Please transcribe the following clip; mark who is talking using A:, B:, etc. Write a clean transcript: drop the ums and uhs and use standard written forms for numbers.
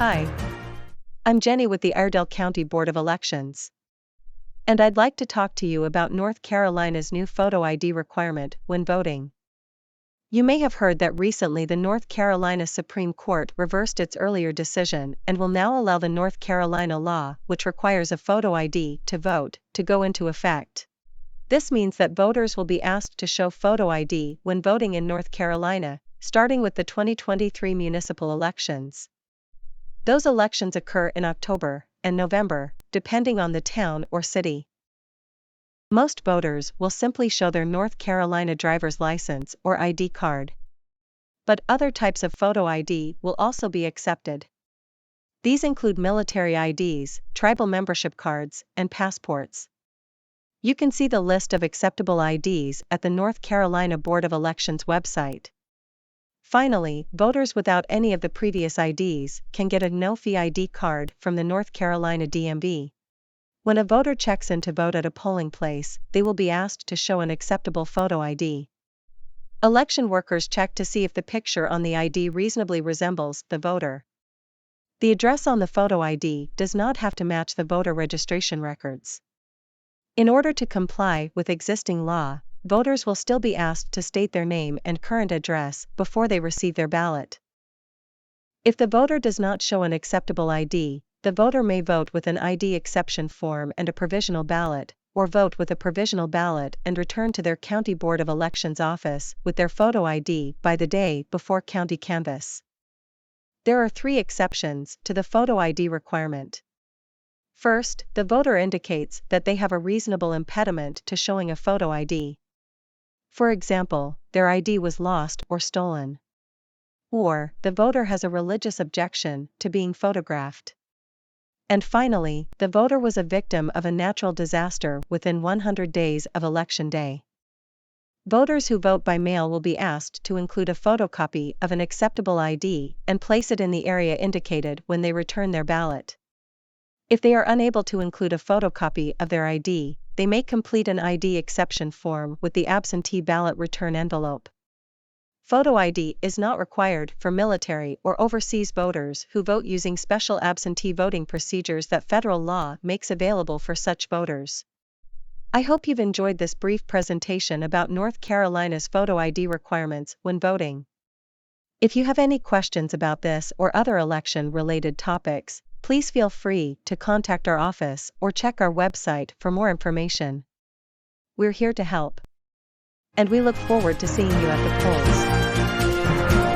A: Hi, I'm Jenny with the Iredell County Board of Elections. And I'd like to talk to you about North Carolina's new photo ID requirement when voting. You may have heard that recently the North Carolina Supreme Court reversed its earlier decision and will now allow the North Carolina law, which requires a photo ID to vote, to go into effect. This means that voters will be asked to show photo ID when voting in North Carolina, starting with the 2023 municipal elections. Those elections occur in October and November, depending on the town or city. Most voters will simply show their North Carolina driver's license or ID card. But other types of photo ID will also be accepted. These include military IDs, tribal membership cards, and passports. You can see the list of acceptable IDs at the North Carolina Board of Elections website. Finally, voters without any of the previous IDs can get a no-fee ID card from the North Carolina DMV. When a voter checks in to vote at a polling place, they will be asked to show an acceptable photo ID. Election workers check to see if the picture on the ID reasonably resembles the voter. The address on the photo ID does not have to match the voter registration records. In order to comply with existing law, voters will still be asked to state their name and current address before they receive their ballot. If the voter does not show an acceptable ID, the voter may vote with an ID exception form and a provisional ballot, or vote with a provisional ballot and return to their County Board of Elections office with their photo ID by the day before county canvass. There are 3 exceptions to the photo ID requirement. First, the voter indicates that they have a reasonable impediment to showing a photo ID. For example, their ID was lost or stolen. Or, the voter has a religious objection to being photographed. And finally, the voter was a victim of a natural disaster within 100 days of Election Day. Voters who vote by mail will be asked to include a photocopy of an acceptable ID and place it in the area indicated when they return their ballot. If they are unable to include a photocopy of their ID, they may complete an ID exception form with the absentee ballot return envelope. Photo ID is not required for military or overseas voters who vote using special absentee voting procedures that federal law makes available for such voters. I hope you've enjoyed this brief presentation about North Carolina's photo ID requirements when voting. If you have any questions about this or other election-related topics, please feel free to contact our office or check our website for more information. We're here to help. And we look forward to seeing you at the polls.